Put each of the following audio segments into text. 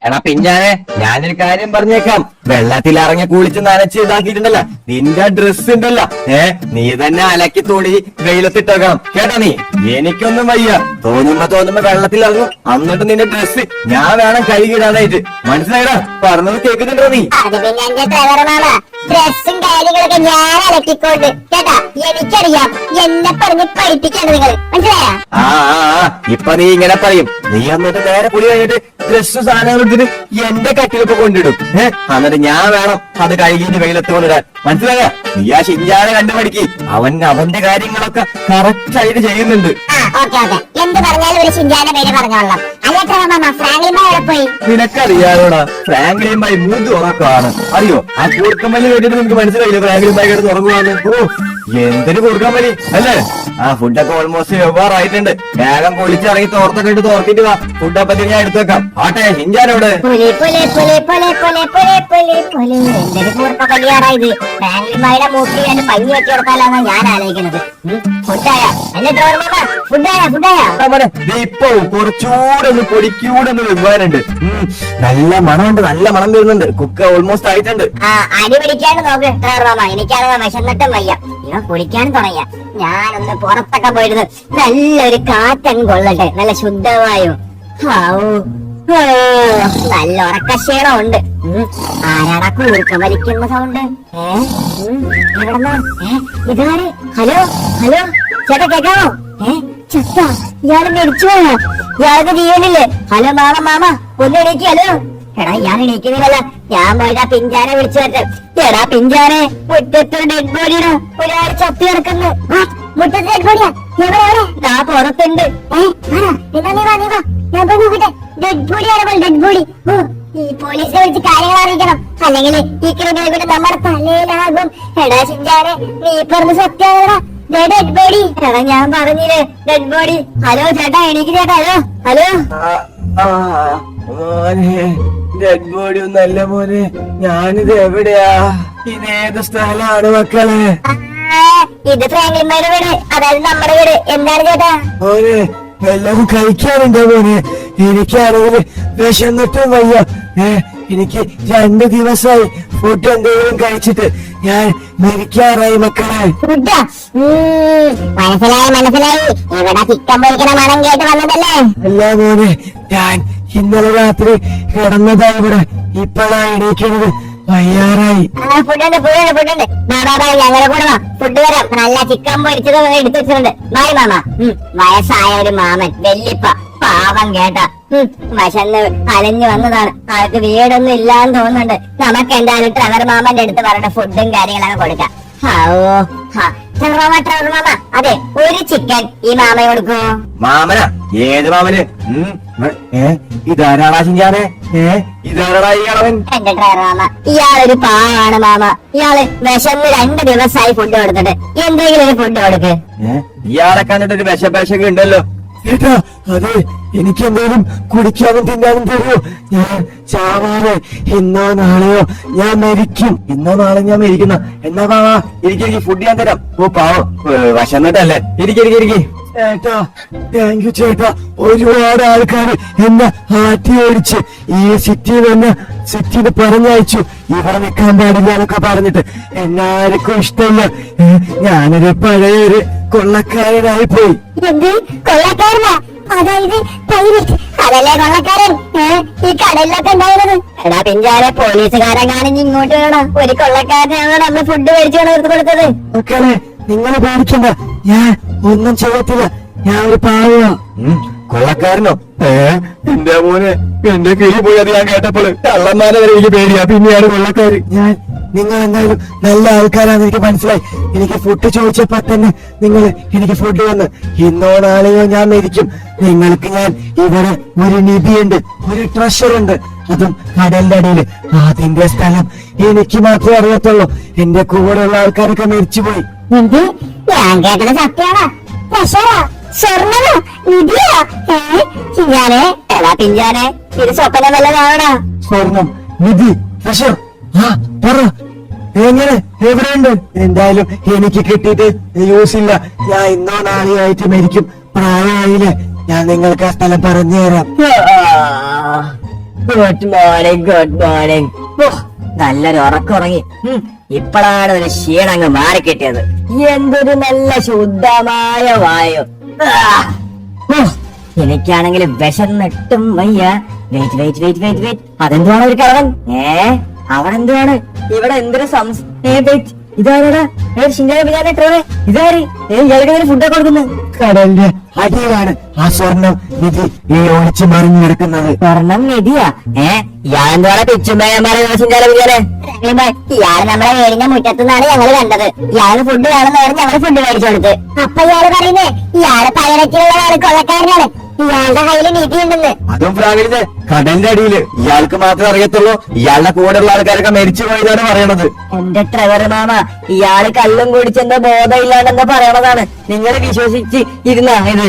എടാ പിഞ്ചാനെ ഞാനൊരു കാര്യം പറഞ്ഞേക്കാം. വെള്ളത്തിൽ ഇറങ്ങി കുളിച്ച് നനച്ച് ഇതാക്കിയിട്ടുണ്ടല്ലോ നിന്റെ ഡ്രസ് ഉണ്ടല്ലോ, നീ തന്നെ അലക്കി തോടി വെയിലത്തിട്ടേക്കണം കേട്ടോ. നീ എനിക്കൊന്നും വയ്യ, തോന്നുമ്പോ വെള്ളത്തിൽ ഇറങ്ങും, എന്നിട്ട് നിന്റെ ഡ്രസ് ഞാൻ വേണം കഴുകിടാനായിട്ട്. മനസ്സിലായിടാ പറഞ്ഞത് കേൾക്കുന്നുണ്ടോ നീ? അത് പിന്നെ എന്റെ ഡ്രൈവറുമാണ്, ഡ്രസ്സും കാര്യങ്ങളൊക്കെ ഞാൻ അലക്കിക്കൊണ്ട് കേട്ടാ. എനിക്കറിയാം, എന്നെ പറഞ്ഞ് പഠിപ്പിക്കേണ്ടത് നിങ്ങൾ മനസ്സിലായാ? ഇപ്പൊ നീ ഇങ്ങനെ പറയും, നീ എന്നിട്ട് നേരെ കുളി കഴിഞ്ഞിട്ട് ഡ്രസ് സാധനങ്ങൾ എടുത്തിട്ട് എന്റെ കട്ടിലൊക്കെ കൊണ്ടിടും. എന്നിട്ട് ഞാൻ വേണം അത് കഴുകിയിട്ട് വെയിലത്ത് കൊണ്ടിടാൻ. മനസ്സിലായ? നീ ആ ഷിഞ്ചാനെ കണ്ടുപഠിക്ക്, അവന്റെ കാര്യങ്ങളൊക്കെ കറക്റ്റ് ആയിട്ട് ചെയ്യുന്നുണ്ട്. എന്ത് പറഞ്ഞാലും ഒരു ഷിഞ്ചാന്റെ പേര് പറഞ്ഞോളാം. ഫ്രാങ്ക്ലിൻ ഭായ് എവിടെ പോയി? നിനക്കറിയാലോടാ, ഫ്രാങ്ക്ലിൻ ഭായ് മൂന്ന് ഉറക്കമാണ്. അറിയോ? ആ കൂർക്കമ്പലി കേട്ടിട്ട് നിനക്ക് മനസ്സിലായില്ല ഫ്രാങ്ക്ലിൻ ഭായ് കിടന്ന് ഉറങ്ങുവാന്ന്? ഓ എന്തിനു കൂർക്കമ്പലി അല്ലേ? ആ ഫുഡൊക്കെ ഓൾമോസ്റ്റ് വ്യവഹാറായിട്ടുണ്ട്. വേഗം പൊളിച്ചിറങ്ങി തോർത്തൊക്കെ ഇട്ട് തോർത്തിട്ട് വാ. ഫുഡപ്പത്തി ഞാൻ എടുത്തു വെക്കാം. ആട്ടെ ഷിഞ്ചാനോട് ഫ്രാങ്ക്ലിൻ ഭായിയുടെ മൂക്കിൽ ഞാൻ പഞ്ഞി വെച്ച് കൊടുക്കാനാണ് ഞാൻ ആലോചിക്കുന്നത്. ഫുഡായ ഇപ്പൊ കുറച്ചുകൂടെ ഒന്ന് പൊടിക്കൂടെ ഒന്ന് വെവ്വാനുണ്ട്. നല്ല മണമുണ്ട്, നല്ല മണം വരുന്നുണ്ട്. കുക്ക് ഓൾമോസ്റ്റ് ആയിട്ടുണ്ട്. അടി പിടിക്കാണ്ട് നോക്ക് മാമ, എനിക്കാണ് വിശന്നിട്ടും വയ്യ, ഇവൻ കുളിക്കാനും തുടങ്ങിയ. ഞാനൊന്ന് പുറത്തൊക്കെ പോയിരുന്ന് നല്ലൊരു കാറ്റങ്ങ് കൊള്ളട്ടെ, നല്ല ശുദ്ധവായു. നല്ല ഉറക്കക്ഷീണം ഉണ്ട്. ആരാടാ കൂർക്കം വലിക്കുന്ന സൗണ്ട്? എവിടെന്നാ? ഇതാര്? ഹലോ ഹലോ ചേട്ടാ കേക്കാമോ? ചത്ത ഇയാള് മരിച്ചു പോയാ? ഇയാൾക്ക് ജീവനില്ലേ? ഹലോ മാമ ഒന്ന് എണീക്ക്. ഹലോ എടാ ഇയാൾ എണീക്കുന്നില്ല, ഞാൻ പോയിട്ടാ പിഞ്ചാനെ വിളിച്ചു വരട്ടെ. എടാ പിഞ്ചാനെ, മുറ്റത്തൊരു ഡെഡ് ബോഡിയുടെ ഒരാൾ ചത്തി കിടക്കുന്നു. മുറ്റത്ത് ഡെഡ് ബോഡിയാ? എവിടെ? പുറത്തുണ്ട്. ഞാൻ പോയി നോക്കട്ടെ. ഡെഡ് ബോഡിയാണ്, ഡെഡ് ബോഡി. ഈ പോലീസിനെ വിളിച്ച് കാര്യങ്ങൾ അറിയിക്കണം, അല്ലെങ്കിൽ ഈ ക്രിമിനൽ കൂടെ നമ്മുടെ തലയിലാകും. എടാ ചിഞ്ചാനെ, നീ പറഞ്ഞ സത്യമാണോടാ? Dead body. എടാ ഞാൻ പറഞ്ഞില്ലേ ഡെഡ് ബോഡി. ഹലോ ചേട്ടാ എണീക്ക് ചേട്ടാ. ഹലോ ഡെഡ് ബോഡി ഒന്നല്ല മോനെ, ഞാനിത് എവിടെയാ? ഇതേത് സ്ഥലമാണ് മക്കളെ? ഇത് ഫ്രാങ്ക്ലിൻ ഭായിയുടെ വീട്, അതായത് നമ്മുടെ വീട്. എന്താണ് ചേട്ടാ? മോനെ എല്ലാം കഴിക്കാനുണ്ടോ മോനെ? എനിക്കാണെങ്കിൽ വിശന്നിട്ടും വയ്യ. എനിക്ക് 2 ദിവസമായി ഫുഡ് എന്തെങ്കിലും കഴിച്ചിട്ട് ഞാൻ മരിക്കാറായി മക്കളെ. മനസ്സിലായി. ഇവിടെ ചിക്കൻ പൊരിക്കണ മണം കേട്ട് വന്നതല്ലേ? അല്ല മോനെ, ഞാൻ ഇന്നലെ രാത്രി കിടന്നതാ ഇവിടെ. ഇപ്പോഴാ എണീക്കുന്നത്, വയ്യാറായി. ഫുഡുണ്ട്. ഞങ്ങളുടെ കൂടെ വാ, ഫുഡ് വരാം. നല്ല ചിക്കൻ പൊരിച്ചത് എടുത്തു വെച്ചിട്ടുണ്ട്. ബായ് മാമ. വയസ്സായ ഒരു മാമൻ, വെല്ലിപ്പ, പാവം കേട്ടാ. വിശന്ന് അലഞ്ഞു വന്നതാണ്. ആൾക്ക് വീടൊന്നും ഇല്ലാന്ന് തോന്നുന്നുണ്ട്. നമുക്ക് എന്തായാലും ട്രെവർ മാമന്റെ അടുത്ത് പറഞ്ഞ ഫുഡും കാര്യങ്ങളൊക്കെ കൊടുക്കാം. ട്രെവർ മാമ, അതെ ഒരു ചിക്കൻ ഈ മാമ കൊടുക്കൂ. മാമനാ? ഏത് മാമന്? ഇതാരാടാ ചിഞ്ചാനെ? ഇതാരടാ ഈ കളവൻ? എന്റെ ട്രെവർ മാമ, ഇയാളൊരു പാവാണ് മാമ. ഇയാള് വിശന്ന് 2 ദിവസമായി ഫുഡ് കൊടുത്തിട്ട് എന്തെങ്കിലും ഒരു ഫുഡ് കൊടുക്ക്. ഇയാളെ കണ്ടിട്ടൊരു വിശപ്പേശൊക്കെ ഉണ്ടല്ലോ. ഏട്ടാ അതെ, എനിക്ക് എന്തെങ്കിലും കുടിക്കാനും തിന്നാനും തരുമോ? ഞാൻ ചാവാതെ ഇന്നോ നാളെയോ ഞാൻ മരിക്കും. ഇന്നോ നാളെ ഞാൻ മരിക്കുന്ന. എന്നാ പാവാ, എനിക്ക് ഫുഡ് ഞാൻ തരാം. ഓ പാവം വശന്നിട്ടല്ലേ. ഇരിക്കും. ചേട്ടാ താങ്ക് യു ചേട്ടാ. ഒരുപാട് ആൾക്കാർ എന്നെ ആട്ടി ഓടിച്ച് ഈ സിറ്റിയിൽ പറഞ്ഞയച്ചു. ഇവിടെ നിൽക്കാൻ പാടില്ല എന്നൊക്കെ പറഞ്ഞിട്ട് എന്നാർക്കും ഇഷ്ടമില്ല. ഞാനൊരു പഴയൊരു കൊള്ളക്കാരനായി പോയി. കൊള്ളക്കാരനാ? അതായത് അതല്ലേ കൊള്ളക്കാരൻ ഈ കടലിലൊക്കെ ഉണ്ടായിരുന്നത്? എടാ പിഞ്ചാരെ, പോലീസുകാരൻ കാണിഞ്ഞ് ഇങ്ങോട്ട് വേണം. ഒരു കൊള്ളക്കാരനാണ് നമ്മൾ ഫുഡ് മേടിച്ചു കൊടുത്തത്. മക്കളെ നിങ്ങൾ പേടിക്കണ്ട, ഞാൻ ഒന്നും ചെയ്യത്തില്ല. ഞാൻ ഒരു പാവ. കൊള്ളക്കാരനോ? എന്റെ മോനെ, എന്റെ കിളി പോയത് ഞാൻ കേട്ടപ്പോൾ കള്ളന്മാരെ വരെ എനിക്ക് പേടിയാ, പിന്നെയാണ് കൊള്ളക്കാര്. നിങ്ങൾ എന്തായാലും നല്ല ആൾക്കാരാണെന്ന് എനിക്ക് മനസ്സിലായി. എനിക്ക് ഫുഡ് ചോദിച്ചപ്പോ തന്നെ നിങ്ങൾ എനിക്ക് ഫുഡ് വന്ന്. ഇന്നോ നാളെയോ ഞാൻ മരിക്കും. നിങ്ങൾക്ക് ഞാൻ ഇവിടെ ഒരു നിധിയുണ്ട്, ഒരു ട്രഷർ ഉണ്ട്, അതും കടലിന്റെ അടിയില്. അതിന്റെ സ്ഥലം എനിക്ക് മാത്രമേ അറിയത്തുള്ളൂ. എന്റെ കൂടെയുള്ള ആൾക്കാരൊക്കെ മരിച്ചുപോയി. ഞാൻ കേട്ടത് സത്യമാണോ? സ്വർണ്ണമോ നിധിയോ? എടാ പിഞ്ചാനെ, ഇത് സ്വപ്നം വല്ലതാണോടാ? സ്വർണം, നിധി, ട്രഷർ? പറ, എങ്ങനെ, എവിടെയുണ്ട്? എന്തായാലും എനിക്ക് കിട്ടിയിട്ട് യൂസ് ഇല്ല. ഞാൻ ഇന്നോ നാളെയോ ആയിട്ട് മരിക്കും. പ്രായമായില്ലേ? ഞാൻ നിങ്ങൾക്ക് ആ സ്ഥലം പറഞ്ഞു തരാം. Good morning good morning. നല്ലൊരു ഉറക്കുറങ്ങി. ഇപ്പോഴാണ് ഒരു ക്ഷീണം അങ്ങ് മാറിക്കിട്ടിയത്. എന്തൊരു നല്ല ശുദ്ധമായ വായു. എനിക്കാണെങ്കിൽ വിശന്നിട്ടും വയ്യ. Wait wait wait wait wait, അതെന്തുവാണ് ഒരു കളവൻ? അവിടെ എന്തുവാണ്? ഇവിടെ എന്തൊരു ഇതാരടാ? ഇതാര്? ഇയാൾക്ക് ഫുഡൊക്കെ കൊടുക്കുന്നത്? കടലിന്റെ അടിയിലാണ് ആ സ്വർണം നിധി ഈ ഒളിച്ചു മറിഞ്ഞു കിടക്കുന്നത്. സ്വർണം നിധിയാ? ഇയാളെന്തോടെ പിച്ചുമ്പയാൻ പറയുന്ന ചിന്താല വിചാരെ? ഇയാള് നമ്മളെ വീടിന്റെ മുറ്റത്തുനിന്നാണ് ഞങ്ങള് കണ്ടത്. ഇയാള് ഫുഡ് വേണമെന്ന് പറഞ്ഞ് ഞങ്ങള് ഫുഡ് മേടിച്ചു കൊടുത്ത്. അപ്പൊ ഇയാള് പറയുന്നേ ഇയാള് പലരത്തിലുള്ള ആള് കൊള്ളക്കാരനാണ്, ഇയാളുടെ കയ്യില് നിധി ഉണ്ടെന്ന്. അതും പ്രാവിളിത് കടലിന്റെ അടിയില് ഇയാൾക്ക് മാത്രമേ അറിയത്തുള്ളൂ. ഇയാളുടെ കൂടെയുള്ള ആൾക്കാരൊക്കെ മരിച്ചു പോയതാണ് പറയണത്. എന്റെ ട്രെവർ മാമ, ഇയാള് കള്ളും കുടിച്ചെന്തോ ബോധമില്ലാണ്ടെന്തോ പറയണതാണ്. നിങ്ങൾ വിശ്വസിച്ച് ഇരുന്നാ ഇത്?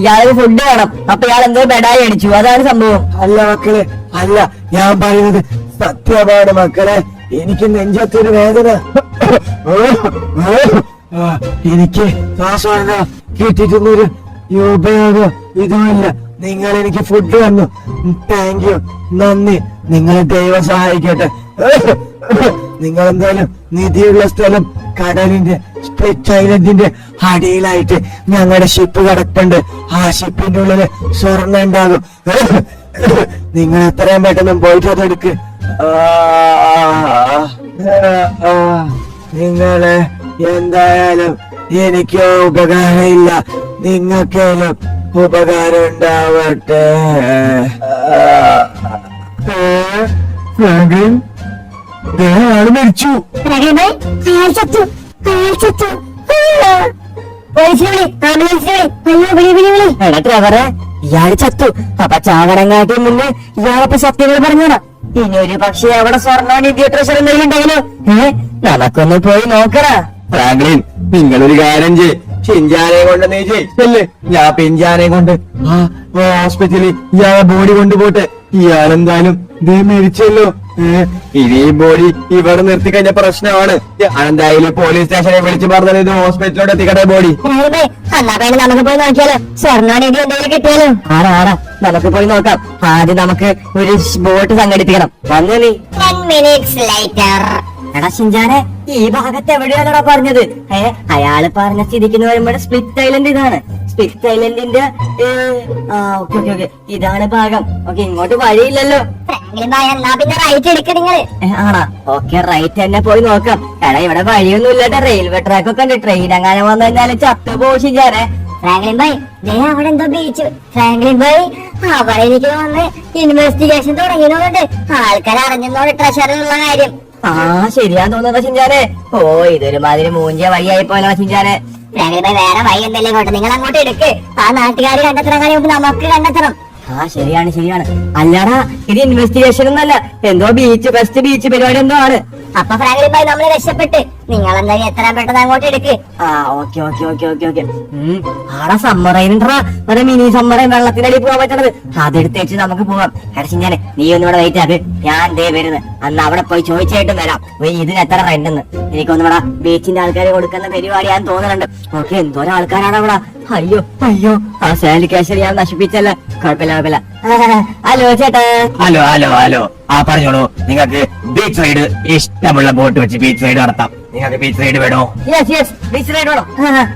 ഇയാൾക്ക് ഫുഡ് വേണം, അപ്പൊ ഇയാൾ എന്തോ ബെഡായി അടിച്ചു, അതാണ് സംഭവം. അല്ല മക്കളെ, അല്ല, ഞാൻ പറയുന്നത് സത്യമാണ് മക്കളെ. എനിക്ക് നെഞ്ചത്തൊരു വേദന. എനിക്ക് ശ്വാസം കിട്ടിയിട്ടൊന്നൊരു ഉപയോഗം ഇതുമില്ല. നിങ്ങൾ എനിക്ക് ഫുഡ് തന്നു, താങ്ക് യു, നന്ദി. നിങ്ങളെ ദൈവം സഹായിക്കട്ടെ. നിങ്ങൾ എന്തായാലും നിധിയുള്ള സ്ഥലം കടലിന്റെ സ്പ്ലിറ്റ് ഐലൻഡിന്റെ അടിയിലായിട്ട് ഞങ്ങളുടെ ഷിപ്പ് കിടപ്പുണ്ട്. ആ ഷിപ്പിന്റെ ഉള്ളില് സ്വർണ്ണം ഉണ്ടാകും. നിങ്ങൾ എത്രയും പെട്ടെന്ന് പോയിട്ട് അതെടുക്ക്. നിങ്ങള് എന്തായാലും എനിക്ക് ഉപകാരമില്ല, നിങ്ങൾക്കേലും ഉപകാരം ഉണ്ടാവട്ടെ. ആള് മരിച്ചു. ഇയാള് ചത്തു. അപ്പൊ ചാവടങ്ങാട്ടി മുന്നേ ഇയാളപ്പൊ സത്യങ്ങൾ പറഞ്ഞോടാ. ഇനി ഒരു പക്ഷേ അവിടെ സ്വർണ്ണ നിധി ട്രഷർ എന്തെങ്കിലും ഉണ്ടെങ്കിലോ? നമുക്കൊന്ന് പോയി നോക്കടാ. ഫ്രാങ്ക്ലിൻ, നിങ്ങളൊരു കാര്യം ചെയ്യ്. ചിഞ്ചാനെ കൊണ്ട് നീ ചെയ്യല്ലേ, ഞാൻ പിഞ്ചാനെ കൊണ്ട് ആ ഹോസ്പിറ്റലിൽ ഇയാളെ ബോഡി കൊണ്ടുപോട്ടെ. ഇയാളെന്തായാലും ഇത് മരിച്ചല്ലോ. ഇനി ഈ ബോഡി ഇവിടെ നിർത്തി കഴിഞ്ഞ പ്രശ്നമാണ്. എന്തായാലും പോലീസ് സ്റ്റേഷനെ വിളിച്ചു പറഞ്ഞത് ഇത് ഹോസ്പിറ്റലിലോട്ട് എത്തിക്കട്ടെ ബോഡി. നമുക്ക് പോയി നോക്കിയാലോ? സ്വർണ്ണ നിധി എന്തെങ്കിലും കിട്ടിയാലോ? ആടാ, നമുക്ക് പോയി നോക്കാം. ആദ്യം നമുക്ക് ഒരു ബോട്ട് സംഘടിപ്പിക്കണം. വന്നു നീ. 10 minutes later. എടാ ഷിൻജാനെ, ഈ ഭാഗത്ത് എവിടെയാണടാ പറഞ്ഞത്? അയാള് പറഞ്ഞ സ്ഥിതിക്ക് വരുമ്പോൾ സ്പ്ലിറ്റ് ഐലൻഡ് ഇതാണ്. സ്പ്ലിറ്റ് ഐലൻഡിന്റെ ഓക്കെ ഓക്കെ ഓക്കെ, ഇതാണ് ഭാഗം. ഓക്കെ, ഇങ്ങോട്ട് വഴിയില്ലല്ലോ. പിന്നെ റൈറ്റ് എടുക്ക നിങ്ങള്. ആണാ? ഓക്കെ, റൈറ്റ് തന്നെ പോയി നോക്കാം. എടാ ഇവിടെ വഴിയൊന്നും ഇല്ലട്ടെ, റെയിൽവേ ട്രാക്ക് ഒക്കെ ഉണ്ട്. ട്രെയിൻ അങ്ങനെ വന്നു കഴിഞ്ഞാല് ചത്തുപോകും ഷിൻജാനെ. ഫ്രാങ്ക്ലിൻ ഭായ്, അവിടെ എന്തോ ബീച്ച്. ഫ്രാങ്ക്ലിൻ ഭായ്, അവിടെ എനിക്ക് തോന്നുന്നു ഇൻവെസ്റ്റിഗേഷൻ തുടങ്ങിയതുകൊണ്ട് ആൾക്കാർ അറിഞ്ഞതോടെ ട്രഷറിലുള്ള കാര്യം. ശരിയാ തോന്നുന്നത് ഷിൻജാനെ. ഇതൊരു മാതിരി മൂഞ്ചിയ വഴിയായി പോലോ ഷിൻജാനെ. വേറെ വഴി എന്തല്ലേ ഇങ്ങോട്ട്, നിങ്ങൾ അങ്ങോട്ട് എടുക്ക്. ആ നാട്ടുകാർ കണ്ടെത്തണം, കാര്യം നമുക്ക് കണ്ടെത്തണം. ശരിയാണ് ശരിയാണ്. അല്ലടാ, ഇത് ഇൻവെസ്റ്റിഗേഷൻ ഒന്നല്ല, എന്തോ ബീച്ച് ഫസ്റ്റ് ബീച്ച് പരിപാടി എന്തോ ആണ്. അപ്പൊ ഫ്രാങ്ക്ലിൻ ഭായ് നമ്മള് രക്ഷപ്പെട്ട്. നിങ്ങൾ എന്തായാലും എത്രയും പെട്ടെന്ന് അങ്ങോട്ട് എടുക്ക്. Okay okay okay okay okay. ആടാ സമ്മറൈൻഡറാ, ഒരു മിനി സമ്മറൈൻ വെള്ളത്തിനടി പോകാൻ പറ്റണത്. അതെടുത്തേച്ച് നമുക്ക് പോവാം. അടച്ചിഞ്ഞാല് നീ ഒന്നും ഇവിടെ വെയിറ്റ് ആക്ക്, ഞാൻ ദേ വരുന്നത്. അന്ന് അവിടെ പോയി ചോദിച്ചായിട്ടും വരാം ഇതിന് എത്ര റെന്റ് എന്ന്. എനിക്കൊന്നും ഇവിടെ ബീച്ചിന്റെ ആൾക്കാർ കൊടുക്കുന്ന പരിപാടിയാന്ന് തോന്നുന്നുണ്ട്. ഓക്കെ, എന്തോരം ആൾക്കാരാണ് അവിടെ. അയ്യോ അയ്യോ, ആ സാലി കേശരി ഞാൻ നശിപ്പിച്ചല്ല. കുഴപ്പമില്ല കുഴപ്പമില്ല. ഹലോ ചേട്ടാ. ഹലോ ഹലോ ഹലോ, പറഞ്ഞോളൂ. നിങ്ങൾക്ക് ബീച്ച് റൈഡ് ഇഷ്ടമുള്ള ബോട്ട് വെച്ച് ബീച്ച് റൈഡ് നടത്താം. നിങ്ങൾക്ക് ബീച്ച് റൈഡ് വേണോ? യെസ് യെസ്, ബീച്ച് റൈഡ് വേണോ?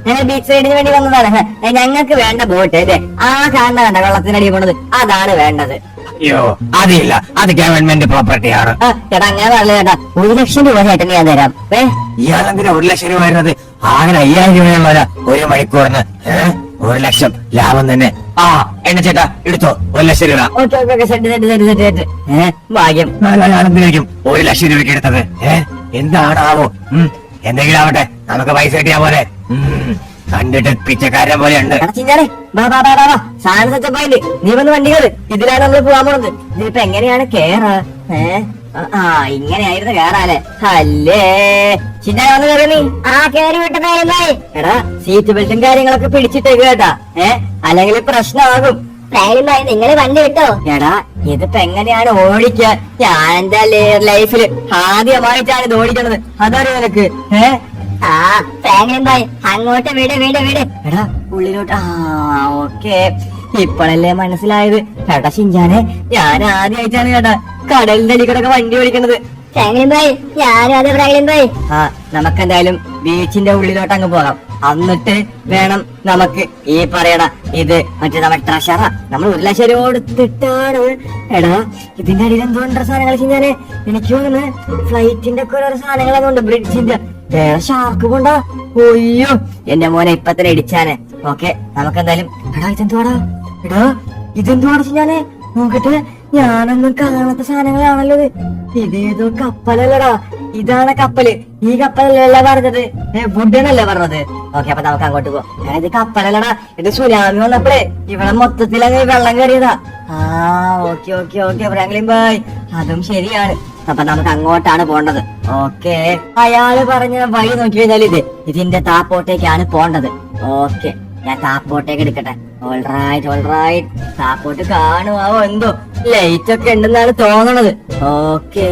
ഞങ്ങൾ ബീച്ച് റൈഡിന് വേണ്ടി വന്നതാണ്. ഞങ്ങൾക്ക് വേണ്ട ബോട്ട് അല്ലേ ആ കാണുന്നതണ്ട വെള്ളത്തിനടി പോണത്, അതാണ് വേണ്ടത്. അയ്യോ, അതില്ല, അത് ഗവൺമെന്റ് പ്രോപ്പർട്ടിയാണ്. ചേട്ടാ അങ്ങനെ പറഞ്ഞ ചേട്ടാ, 1 ലക്ഷം രൂപ ചേട്ടന് ഞാൻ തരാം. ഇയാളെന്തിനാ 1 ലക്ഷം രൂപ വരുന്നത്? ആകെ 5000 രൂപയുള്ള ഒരു മണിക്കൂറിന് 1 ലക്ഷം ലാഭം തന്നെ. എന്നെ ചേട്ടാ എടുത്തോ 1 ലക്ഷം രൂപ. ഭാഗ്യം. ഞാനെന്തിനായിരിക്കും 1 ലക്ഷം രൂപയ്ക്ക് എടുത്തത്? എന്താണാവോ? എന്തെങ്കിലും ആവട്ടെ, നമുക്ക് പൈസ കിട്ടിയാ പോലെ. കണ്ടിട്ട് പിച്ചക്കാരൻ പോലെയുണ്ട്. നീ വന്ന് വണ്ടി കയറ്, ഇതിലാണ് നമ്മൾ പോകാൻ പോണത്. ഇതിപ്പോ എങ്ങനെയാണ് കേറാ? ഇങ്ങനെയായിരുന്നു കേറാല്ലേ? അല്ലേ ചിന്താ വന്ന് കയറി നീ. കേറി വിട്ടതായിരുന്നേ. എടാ, സീറ്റ് ബെൽറ്റും കാര്യങ്ങളൊക്കെ പിടിച്ചിട്ടേക്ക് കേട്ടാ. അല്ലെങ്കിൽ പ്രശ്നമാകും. നിങ്ങൾ വണ്ടി വിട്ടോ? എടാ, ഇതിപ്പോ എങ്ങനെയാണ് ഓടിക്കുക? ഞാൻ എന്റെ ലൈഫില് ആദ്യമായിട്ടാണ് ഇത് ഓടിക്കണത്, അതറിയോ നിനക്ക്? ഫ്രാങ്ക്ലിൻ ഭായ് അങ്ങോട്ട് വിട് വിട് വിട്. എടാ ഉള്ളിലോട്ട്. ഓക്കെ, ഇപ്പോഴല്ലേ മനസ്സിലായത്. ചേട്ടാ ഷിൻചാനെ, ഞാൻ ആദ്യമായിട്ടാണ് ചേട്ടാ കടലിന്റെ അടിക്കടൊക്കെ വണ്ടി ഓടിക്കണത്. ആ, നമുക്കെന്തായാലും ബീച്ചിന്റെ ഉള്ളിലോട്ട് അങ്ങ് പോകാം. എന്നിട്ട് വേണം നമുക്ക് ഈ പറയണ ഇത് മറ്റേ നമ്മുടെ ട്രഷറാ നമ്മൾ 1 ലക്ഷം രൂപ കൊടുത്തിട്ടാണ്. എടാ, ഇതിന്റെ അടിയിൽ എന്തോണ്ട സാധനങ്ങൾ ചെയ്യാന്? എനിക്ക് തോന്നുന്നു ഫ്ലൈറ്റിന്റെ ഒക്കെ ഓരോ സാധനങ്ങളൊക്കെ ബ്രിഡ്ജിന്റെ ഷാർക്ക് കൊണ്ടാ. ഒയ്യോ എന്റെ മോനെ ഇപ്പൊ തന്നെ ഇടിച്ചാനെ. ഓക്കെ, നമുക്കെന്തായാലും എടാ ഇതെന്തുവാടാ ചെയ്യാനെ? നോക്കട്ടെ, ഞാനൊന്നും കാണാത്ത സാധനങ്ങളാണല്ലോ ഇത്. ഇതേതോ കപ്പലല്ലടാ. ഇതാണ് കപ്പല്. ഈ കപ്പലല്ല പറഞ്ഞത്, വുഡനല്ലേ പറഞ്ഞത്. ഓക്കെ, അപ്പൊ നമുക്ക് അങ്ങോട്ട് പോവാം. ഇത് കപ്പലല്ലടാ, ഇത് സുനാമി വന്നപ്പോഴേ ഇവിടെ മൊത്തത്തിൽ അങ്ങ് വെള്ളം കയറിയതാ. ആ, ഓക്കെ ഓക്കെ ഓക്കെ ഫ്രാങ്ക്ലിൻ ബായ്, അതും ശരിയാണ്. അപ്പൊ നമുക്ക് അങ്ങോട്ടാണ് പോണ്ടത്. ഓക്കെ, അയാള് പറഞ്ഞ വഴി നോക്കി കഴിഞ്ഞാൽ ഇതിന്റെ താപ്പോട്ടേക്കാണ് പോണ്ടത്. ഓക്കെ, ഞാൻ താപ്പോട്ടേക്ക് എടുക്കട്ടെ. ഓൾറൈറ്റ്, താപ്പോട്ട് കാണുമാവോ എന്തോ, ലൈറ്റ് ഒക്കെ ഉണ്ടെന്നാണ് തോന്നണത്. ഓക്കെ,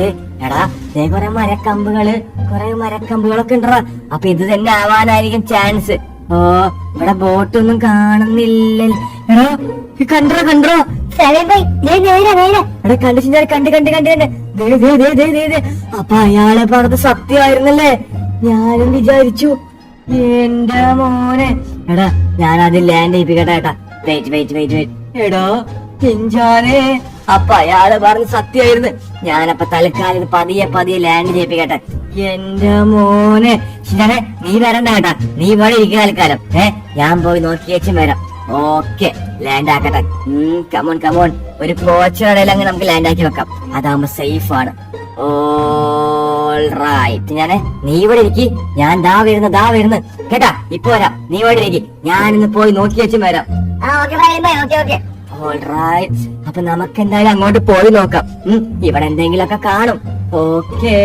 എടാ കുറെ മരക്കമ്പുകളൊക്കെ ഉണ്ടോ. അപ്പൊ ഇത് തന്നെ ആവാനായിരിക്കും ചാൻസ്. ഓ, ഇവിടെ ബോട്ടൊന്നും കാണുന്നില്ല. എടാ കണ്ടോ എടാ, കണ്ട്. അപ്പൊ അയാളെ പറഞ്ഞത് സത്യമായിരുന്നല്ലേ? ഞാനും വിചാരിച്ചു. എന്റെ മോനെ, എടാ ഞാനത് ലാൻഡ് ചെയ്യിപ്പിക്കട്ടെ ഏട്ടാ. വെയിറ്റ്. എടോ ഷിൻചാനെ, അപ്പൊ അയാള് പറഞ്ഞ് സത്യമായിരുന്നു. ഞാനപ്പൊ തൽക്കാലം പതിയെ ലാൻഡ് ചെയ്യിപ്പിക്കട്ടെ. എന്റെ മോനെ ഷിൻചാനെ, നീ വരണ്ട കേട്ടാ, നീ ഇവിടെ ഇരിക്കുന്ന തൽക്കാലം. ഞാൻ പോയി നോക്കിയേച്ചും വരാം. Okay, land ആക്കട്ടെ. കമോൺ, ഒരു കോച്ചടയിൽ അങ്ങ് നമുക്ക് ലാൻഡ് ആക്കി വെക്കാം. അതാകുമ്പോ സേഫ് ആണ്. ഓൾറൈറ്റ്, ഞാനെ നീ ഇവിടെ ഇരിക്കി, ഞാൻ ദാ വരുന്നു കേട്ടാ. ഇപ്പൊ വരാം, നീ ഇവിടെ ഇരിക്കി, ഞാനിന്ന് പോയി നോക്കി വെച്ചും വരാം. ഓൾറൈറ്റ്, അപ്പൊ നമുക്ക് എന്തായാലും അങ്ങോട്ട് പോയി നോക്കാം. ഇവിടെ എന്തെങ്കിലുമൊക്കെ കാണും. ഓക്കെ,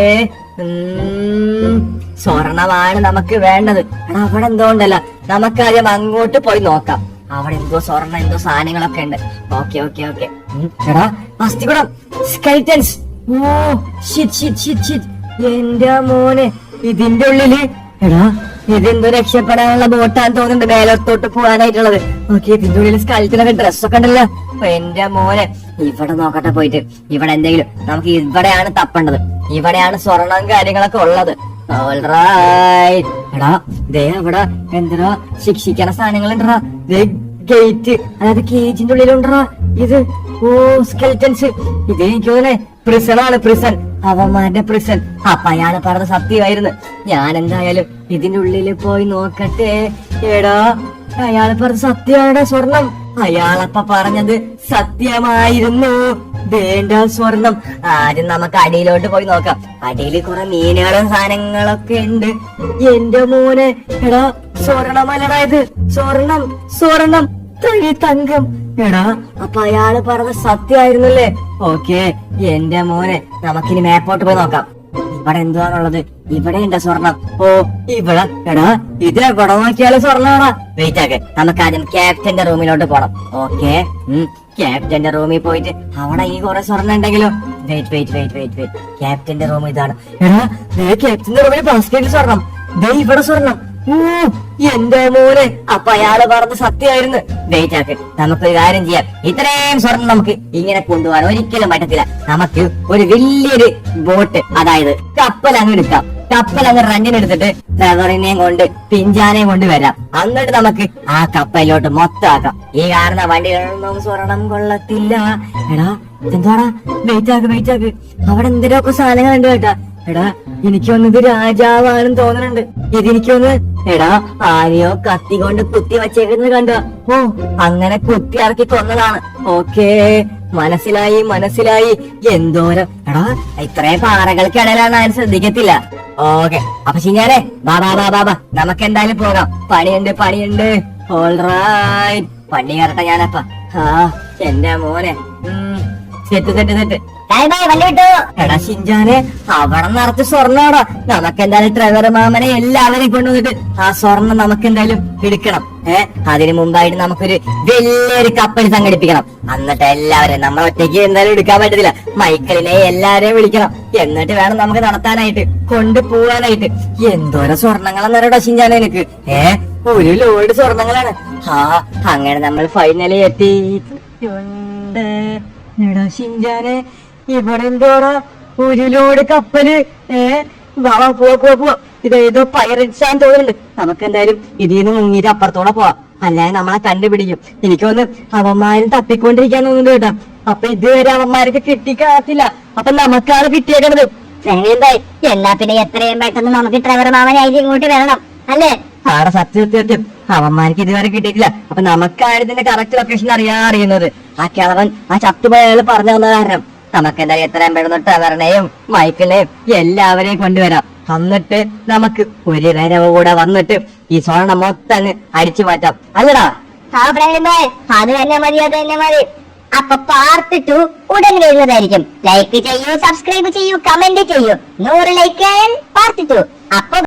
സ്വർണമാണ് നമുക്ക് വേണ്ടത്. എടാ, അവിടെ എന്തോ ഉണ്ടല്ലോ, നമുക്കാദ്യം അങ്ങോട്ട് പോയി നോക്കാം. അവിടെ എന്തോ സ്വർണ്ണ എന്തോ സാധനങ്ങളൊക്കെ ഉണ്ട്. ഓക്കെ. എടാ, അസ്ഥികുടം, സ്കെൽറ്റൻസ്. Oh shit. എന്റെ മോനെ, ഇതിന്റെ ഉള്ളില് എടാ ഇതെന്തോ രക്ഷപ്പെടാനുള്ള ബോട്ടാന്ന് തോന്നുന്നുണ്ട്, മേലോട്ടോട്ട് പോകാനായിട്ടുള്ളത്. ഓക്കെ, ഇതിന്റെ ഉള്ളിൽ സ്കെൽറ്റനൊക്കെ ഡ്രസ്സൊക്കെ ഉണ്ടല്ലോ. എന്റെ മോനെ, ഇവിടെ നോക്കട്ടെ പോയിട്ട്. ഇവിടെ എന്തെങ്കിലും നമുക്ക് ഇവിടെയാണ് തപ്പേണ്ടത്. ഇവിടെയാണ് സ്വർണം കാര്യങ്ങളൊക്കെ ഉള്ളത്. ഓൾറൈറ്റ്, എടാ ദേ അവിടെ എന്താ ശിക്ഷിക്കണ സാധനങ്ങൾ ഉണ്ടോ. ഗേറ്റ്, അതായത് കേജിന്റെ ഉള്ളിലുണ്ടോ ഇത്. ഓ, സ്കെൽറ്റൻസ്. ഇത് എനിക്ക് തോന്നണേ പ്രിസൺ, അവന്മാരുടെ പ്രിസൺ. അപ്പൊ അയാള് പറഞ്ഞ സത്യമായിരുന്നു. ഞാൻ എന്തായാലും ഇതിന്റെ ഉള്ളില് പോയി നോക്കട്ടെ. എടാ, അയാള് പറഞ്ഞ സത്യമാണ് സ്വർണം. അയാളപ്പ പറഞ്ഞത് സത്യമായിരുന്നു. വേണ്ട സ്വർണം. ആദ്യം നമുക്ക് അടിയിലോട്ട് പോയി നോക്കാം. അടിയിൽ കുറെ മീനുകളും സാധനങ്ങളൊക്കെ ഉണ്ട്. എന്റെ മോനെ, എടാ സ്വർണമല്ലടാ ഇത്, സ്വർണം തങ്കം. എടാ, അപ്പൊ അയാള് പറഞ്ഞ സത്യമായിരുന്നല്ലേ? ഓക്കെ, എന്റെ മോനെ, നമുക്കിനി മേപ്പോട്ട് പോയി നോക്കാം. ഇവിടെ എന്തുവാണുള്ളത്? ഇവിടെ ഉണ്ട് സ്വർണം. ഓ, ഇവിടെ എടാ ഇത് എവിടെ നോക്കിയാലും സ്വർണ്ണമാണോ? വെയിറ്റ് ആക്കെ, നമുക്ക് ആദ്യം ക്യാപ്റ്റന്റെ റൂമിലോട്ട് പോണം. ഓക്കെ, ക്യാപ്റ്റന്റെ റൂമിൽ പോയിട്ട് അവിടെ ഈ കുറെ സ്വർണ്ണം ഉണ്ടെങ്കിലോ. വെയിറ്റ്, ക്യാപ്റ്റന്റെ റൂം ഇതാണ്. എടാ, ക്യാപ്റ്റന്റെ റൂമിൽ ബാസ്കറ്റിൽ സ്വർണം. ഇവിടെ സ്വർണം. ഓ, എന്റെ മോനെ, അപ്പൊ അയാള് പറഞ്ഞ സത്യമായിരുന്നു. വെയിറ്റ് ആക്ക്, നമുക്കൊരു കാര്യം ചെയ്യാം. ഇത്രയും സ്വർണം നമുക്ക് ഇങ്ങനെ കൊണ്ടുപോകാൻ ഒരിക്കലും പറ്റത്തില്ല. നമുക്ക് ഒരു വലിയൊരു ബോട്ട്, അതായത് കപ്പൽ അങ്ങ് എടുക്കാം. കപ്പൽ അങ്ങ് റെന്റിനെടുത്തിട്ട് ട്രെവറിനെയും കൊണ്ട് പിഞ്ചാനെയും കൊണ്ട് വരാം. എന്നിട്ട് നമുക്ക് ആ കപ്പലിലോട്ട് മൊത്തം ആക്കാം. ഈ കാണുന്ന വണ്ടികളൊന്നും സ്വർണം കൊള്ളത്തില്ല. എടാ എന്താടാ, വെയിറ്റ് ആക്ക്, അവിടെ എന്തെങ്കിലുമൊക്കെ സാധനങ്ങളുണ്ട് കേട്ടാ. എടാ, എനിക്കൊന്നത് രാജാവാണെന്ന് തോന്നുന്നുണ്ട്. ഇതെനിക്കൊന്ന് എടാ ആരെയോ കത്തി കൊണ്ട് കുത്തി വച്ചേക്കുന്നത് കണ്ടോ? ഓ, അങ്ങനെ കുത്തി ഇറക്കി കൊന്നതാണ്. ഓക്കേ, മനസ്സിലായി. എന്തോരം എടാ, ഇത്രയും പാറകൾക്കിടയിലാണ് ഞാൻ ശ്രദ്ധിക്കത്തില്ല. ഓക്കെ, അപ്പൊ ശരിയാണേ, ബാബാ നമുക്ക് എന്തായാലും പോകാം. പണിയുണ്ട്. ഓൾറൈറ്റ്, പണി കയറട്ടെ ഞാനപ്പ. എന്റെ മോനെ, സെറ്റ് ബൈ ബൈ, വണ്ടി വിട്ടു. എടാ ഷിൻചാനെ, അവിടെ നിറച്ച് സ്വർണ്ണാടാ. നമുക്ക് എന്തായാലും ട്രെവർ മാമനെ എല്ലാവരെയും കൊണ്ടുവന്നിട്ട് ആ സ്വർണം നമുക്ക് എന്തായാലും എടുക്കണം. അതിനു മുമ്പായിട്ട് നമുക്കൊരു വലിയൊരു കപ്പൽ സംഘടിപ്പിക്കണം. എന്നിട്ട് എല്ലാവരെയും നമ്മൾ ഒറ്റയ്ക്ക് എന്തായാലും എടുക്കാൻ പറ്റത്തില്ല. മൈക്കിളിനെ എല്ലാരെയും വിളിക്കണം. എന്നിട്ട് വേണം നമുക്ക് നടത്താനായിട്ട്, കൊണ്ടുപോവാനായിട്ട്. എന്തോരം സ്വർണ്ണങ്ങളെന്നറിയടാ ഷിൻചാനെ എനിക്ക്. ഒരു ലോഡ് സ്വർണ്ണങ്ങളാണ്. അങ്ങനെ നമ്മൾ ഫൈനലി എത്തിയിട്ടുണ്ട്. എടാ ഷിൻചാനെ, ഇവിടെ എന്തോടാ ഒരു ലോഡ് കപ്പല്. പോവാ. ഇതേതോ പൈററ്റ്സ് ആണെന്ന് തോന്നുന്നുണ്ട്. നമുക്ക് എന്തായാലും ഇതിൽ നിന്ന് മുങ്ങിയിട്ട് അപ്പുറത്തോടെ പോവാം. അല്ലാതെ നമ്മളെ കണ്ടുപിടിക്കും. എനിക്കൊന്ന് അവന്മാരും തപ്പിക്കൊണ്ടിരിക്കാൻ തോന്നുന്നുണ്ട് കേട്ടോ. അപ്പൊ ഇതുവരെ അവന്മാർക്ക് കിട്ടിക്കാത്തില്ല. അപ്പൊ നമുക്കാണ് കിട്ടിയേക്കണത്. എന്തായി? എന്നാ പിന്നെ എത്രയും പെട്ടെന്ന് നമുക്ക് ട്രെവർ മാമനായിട്ട് ഇങ്ങോട്ട് വരണം അല്ലേ? ആടെ സത്യം അവന്മാർക്ക് ഇതുവരെ കിട്ടിയിട്ടില്ല. അപ്പൊ നമുക്കാണ് ഇതിന്റെ കറക്റ്റ് ലൊക്കേഷൻ അറിയുന്നത്. ആ കിളവൻ ആ ചത്തുപോയാള് പറഞ്ഞു തന്ന കാരണം നമുക്ക് എന്തായാലും എത്രയും പെട്ടെന്ന് ട്രെവറിനെയും മൈക്കിളിനെയും എല്ലാവരെയും കൊണ്ടുവരാം. എന്നിട്ട് നമുക്ക് ഒരു വരവ് കൂടെ വന്നിട്ട് ഈ സ്വർണം മൊത്തം അടിച്ചു മാറ്റാം. അല്ലടാ? അത് തന്നെ മതി. അപ്പൊ പാർട്ട് 2 ഉടൻ വരുന്നതായിരിക്കും. ലൈക്ക് ചെയ്യൂ, സബ്സ്ക്രൈബ് ചെയ്യൂ, കമന്റ് ചെയ്യൂ. 100 ലൈക്ക് പാർട്ട് 2. അപ്പൊ